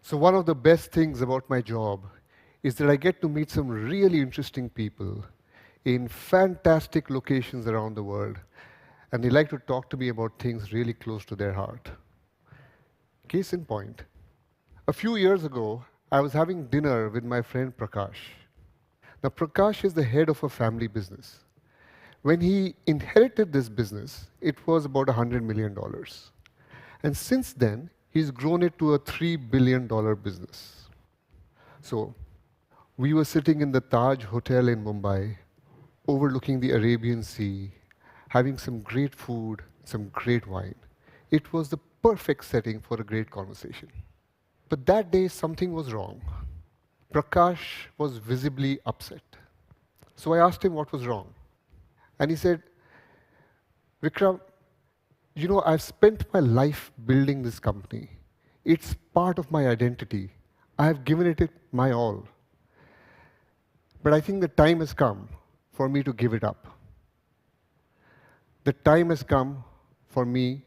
So one of the best things about my job is that I get to meet some really interesting people in fantastic locations around the world, and they like to talk to me about things really close to their heart. Case in point, a few years ago, I was having dinner with my friend Prakash. Now, Prakash is the head of a family business. When he inherited this business, it was about $100 million. And since then, he's grown it to a $3 billion business. So, we were sitting in the Taj Hotel in Mumbai, overlooking the Arabian Sea, having some great food, some great wine. It was the perfect setting for a great conversation. But that day, something was wrong. Prakash was visibly upset. So I asked him what was wrong. And he said, Vikram, I've spent my life building this company. It's part of my identity. I have given it my all. But I think the time has come for me to give it up. The time has come for me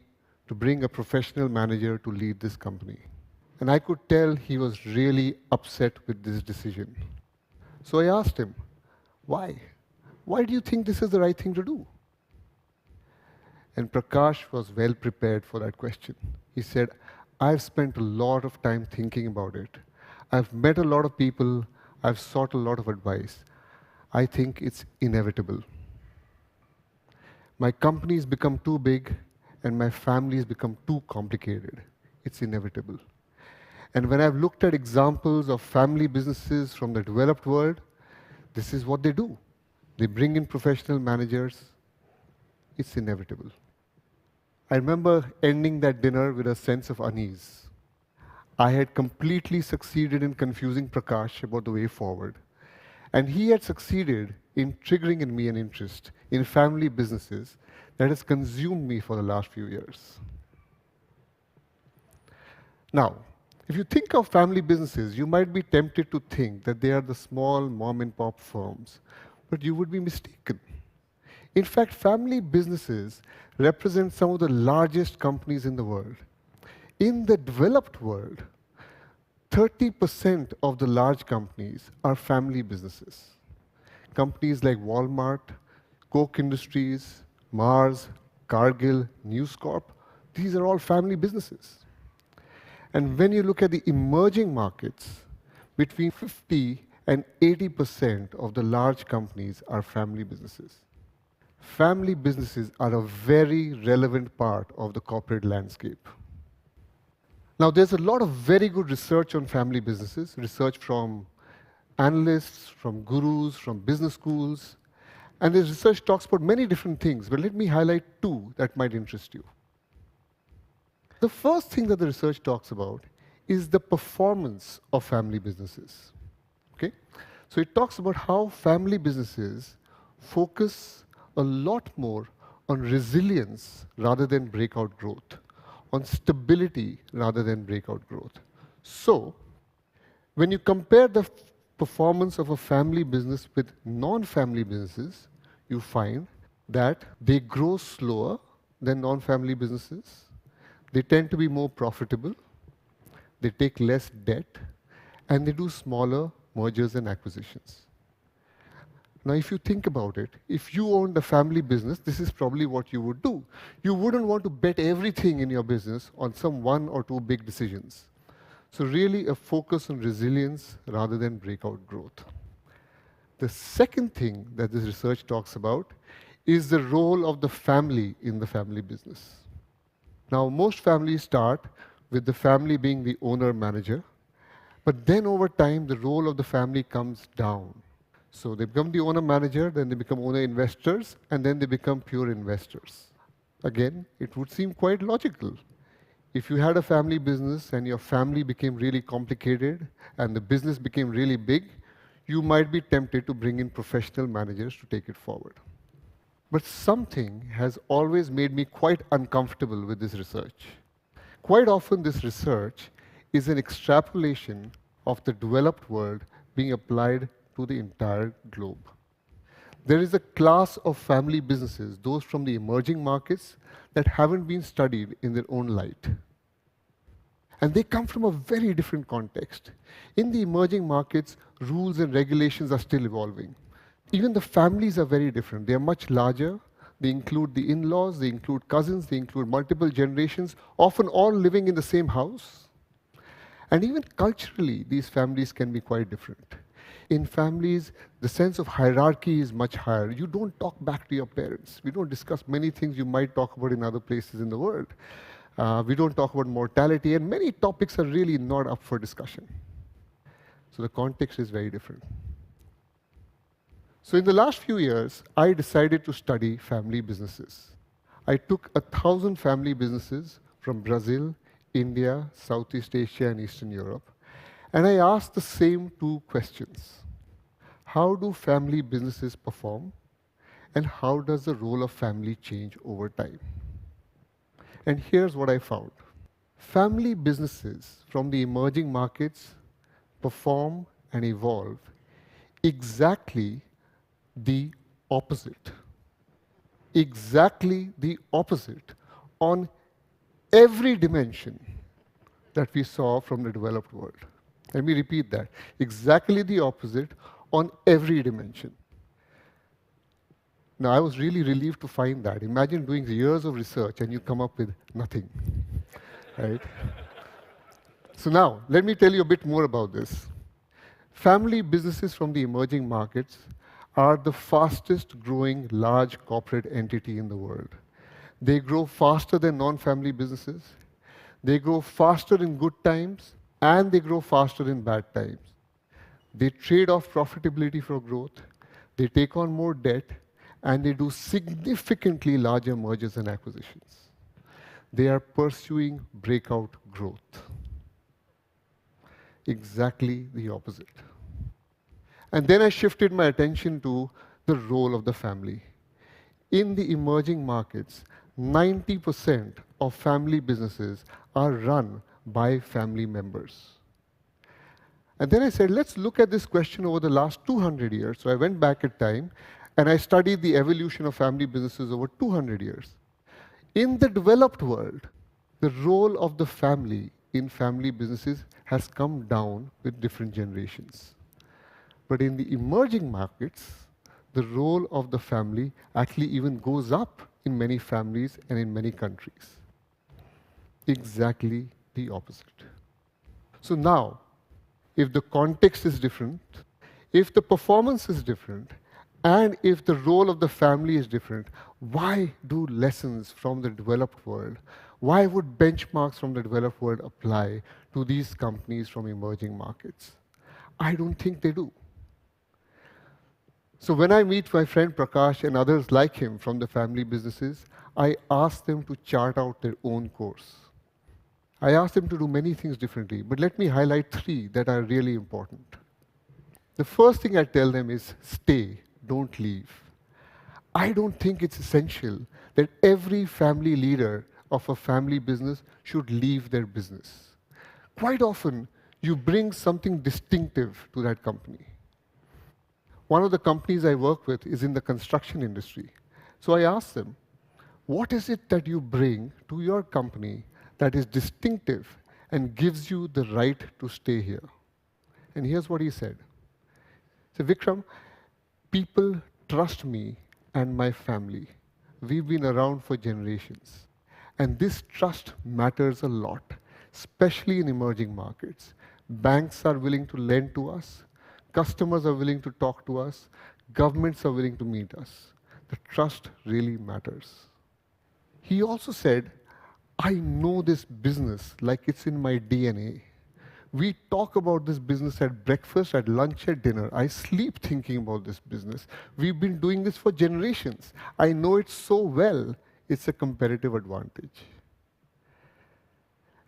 to bring a professional manager to lead this company. And I could tell he was really upset with this decision. So I asked him, why? Why do you think this is the right thing to do? And Prakash was well prepared for that question. He said, I've spent a lot of time thinking about it. I've met a lot of people. I've sought a lot of advice. I think it's inevitable. My company's become too big and my family's become too complicated. It's inevitable. And when I've looked at examples of family businesses from the developed world, this is what they do. They bring in professional managers. It's inevitable. I remember ending that dinner with a sense of unease. I had completely succeeded in confusing Prakash about the way forward. And he had succeeded in triggering in me an interest in family businesses that has consumed me for the last few years. Now, if you think of family businesses, you might be tempted to think that they are the small mom-and-pop firms, but you would be mistaken. In fact, family businesses represent some of the largest companies in the world. In the developed world, 30% of the large companies are family businesses. Companies like Wal-Mart, Coke Industries, Mars, Cargill, Newscorp, these are all family businesses. And when you look at the emerging markets, between 50 and 80% of the large companies are family businesses. Family businesses are a very relevant part of the corporate landscape. Now, there's a lot of very good research on family businesses, research from analysts, from gurus, from business schools. And this research talks about many different things, but let me highlight two that might interest you. The first thing that the research talks about is the performance of family businesses. Okay? So it talks about how family businesses focus a lot more on resilience rather than breakout growth, on stability rather than breakout growth. So, when you compare the performance of a family business with non-family businesses, you find that they grow slower than non-family businesses. They tend to be more profitable, they take less debt, and they do smaller mergers and acquisitions. Now, if you think about it, if you owned a family business, this is probably what you would do. You wouldn't want to bet everything in your business on some one or two big decisions. So really a focus on resilience rather than breakout growth. The second thing that this research talks about is the role of the family in the family business. Now, most families start with the family being the owner-manager, but then over time, the role of the family comes down. So they become the owner-manager, then they become owner-investors, and then they become pure investors. Again, it would seem quite logical. If you had a family business and your family became really complicated and the business became really big, you might be tempted to bring in professional managers to take it forward. But something has always made me quite uncomfortable with this research. Quite often, this research is an extrapolation of the developed world being applied to the entire globe. There is a class of family businesses, those from the emerging markets, that haven't been studied in their own light. And they come from a very different context. In the emerging markets, rules and regulations are still evolving. Even the families are very different. They are much larger. They include the in-laws, they include cousins, they include multiple generations, often all living in the same house. And even culturally, these families can be quite different. In families, the sense of hierarchy is much higher. You don't talk back to your parents. We don't discuss many things you might talk about in other places in the world. We don't talk about mortality, and many topics are really not up for discussion. So the context is very different. So in the last few years, I decided to study family businesses. I took 1,000 family businesses from Brazil, India, Southeast Asia, and Eastern Europe, and I asked the same two questions. How do family businesses perform, and how does the role of family change over time? And here's what I found. Family businesses from the emerging markets perform and evolve exactly the opposite. Exactly the opposite on every dimension that we saw from the developed world. Let me repeat that. Exactly the opposite on every dimension. Now, I was really relieved to find that. Imagine doing years of research and you come up with nothing, right? So now, let me tell you a bit more about this. Family businesses from the emerging markets are the fastest growing large corporate entity in the world. They grow faster than non-family businesses. They grow faster in good times, and they grow faster in bad times. They trade off profitability for growth. They take on more debt, and they do significantly larger mergers and acquisitions. They are pursuing breakout growth. Exactly the opposite. And then I shifted my attention to the role of the family. In the emerging markets, 90% of family businesses are run by family members. And then I said, let's look at this question over the last 200 years. So I went back in time and I studied the evolution of family businesses over 200 years. In the developed world, the role of the family in family businesses has come down with different generations. But in the emerging markets, the role of the family actually even goes up in many families and in many countries. Exactly the opposite. So now, if the context is different, if the performance is different, and if the role of the family is different, why do lessons from the developed world, why would benchmarks from the developed world apply to these companies from emerging markets? I don't think they do. So when I meet my friend Prakash and others like him from the family businesses, I ask them to chart out their own course. I ask them to do many things differently, but let me highlight three that are really important. The first thing I tell them is stay, don't leave. I don't think it's essential that every family leader of a family business should leave their business. Quite often, you bring something distinctive to that company. One of the companies I work with is in the construction industry. So I asked them, what is it that you bring to your company that is distinctive and gives you the right to stay here? And here's what he said. He said, Vikram, people trust me and my family. We've been around for generations. And this trust matters a lot, especially in emerging markets. Banks are willing to lend to us. Customers are willing to talk to us. Governments are willing to meet us. The trust really matters. He also said, I know this business like it's in my DNA. We talk about this business at breakfast, at lunch, at dinner. I sleep thinking about this business. We've been doing this for generations. I know it so well, it's a competitive advantage.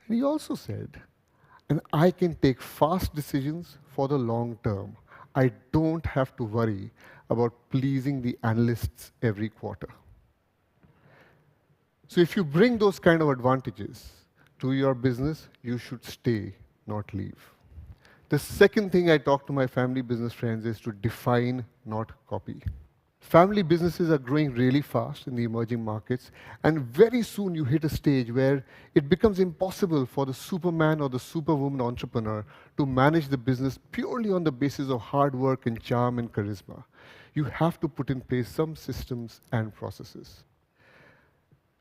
And he also said, and I can take fast decisions for the long term. I don't have to worry about pleasing the analysts every quarter. So if you bring those kind of advantages to your business, you should stay, not leave. The second thing I talk to my family business friends is to define, not copy. Family businesses are growing really fast in the emerging markets, and very soon you hit a stage where it becomes impossible for the superman or the superwoman entrepreneur to manage the business purely on the basis of hard work and charm and charisma. You have to put in place some systems and processes.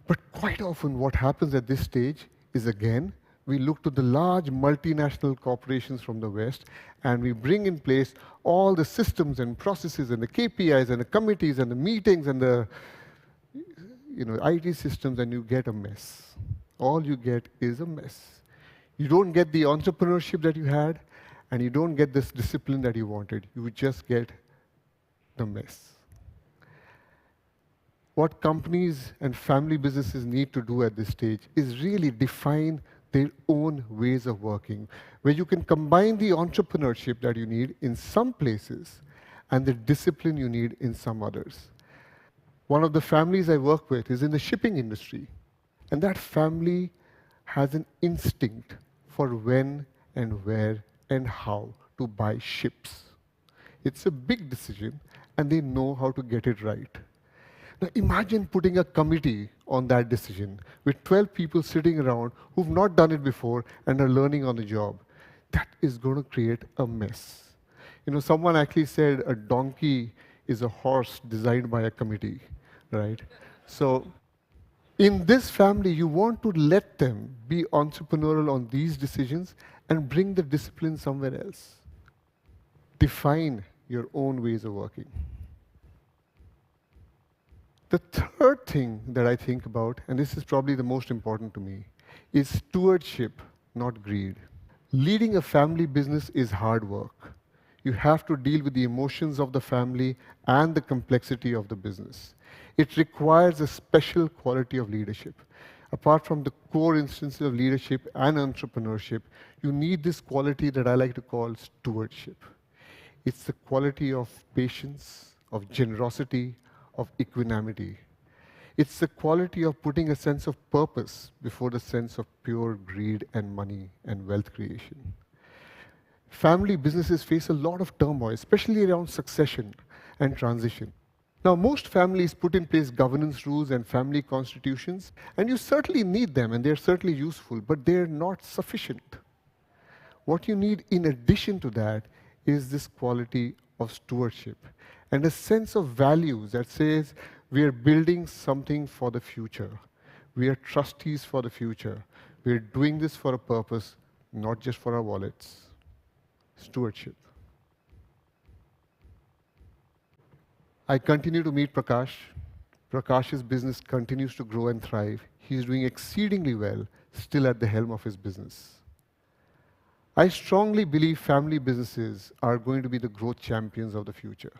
But quite often, what happens at this stage is again, we look to the large multinational corporations from the West and we bring in place all the systems and processes and the KPIs and the committees and the meetings and the IT systems, and you get a mess. All you get is a mess. You don't get the entrepreneurship that you had, and you don't get this discipline that you wanted. You just get the mess. What companies and family businesses need to do at this stage is really define their own ways of working, where you can combine the entrepreneurship that you need in some places and the discipline you need in some others. One of the families I work with is in the shipping industry, and that family has an instinct for when and where and how to buy ships. It's a big decision, and they know how to get it right. Now imagine putting a committee on that decision with 12 people sitting around who've not done it before and are learning on the job. That is going to create a mess. Someone actually said a donkey is a horse designed by a committee, right? So in this family, you want to let them be entrepreneurial on these decisions and bring the discipline somewhere else. Define your own ways of working. The third thing that I think about, and this is probably the most important to me, is stewardship, not greed. Leading a family business is hard work. You have to deal with the emotions of the family and the complexity of the business. It requires a special quality of leadership. Apart from the core instances of leadership and entrepreneurship, you need this quality that I like to call stewardship. It's the quality of patience, of generosity, of equanimity. It's the quality of putting a sense of purpose before the sense of pure greed and money and wealth creation. Family businesses face a lot of turmoil, especially around succession and transition. Now, most families put in place governance rules and family constitutions, and you certainly need them, and they're certainly useful, but they're not sufficient. What you need in addition to that is this quality of stewardship and a sense of values that says we are building something for the future. We are trustees for the future. We are doing this for a purpose, not just for our wallets. Stewardship. I continue to meet Prakash. Prakash's business continues to grow and thrive. He's doing exceedingly well, still at the helm of his business. I strongly believe family businesses are going to be the growth champions of the future.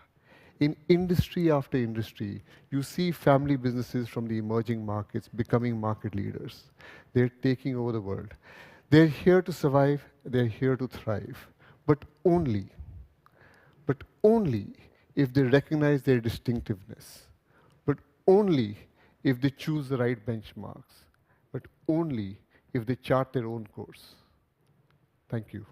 In industry after industry, you see family businesses from the emerging markets becoming market leaders. They're taking over the world. They're here to survive, they're here to thrive, but only if they recognize their distinctiveness, but only if they choose the right benchmarks, but only if they chart their own course. Thank you.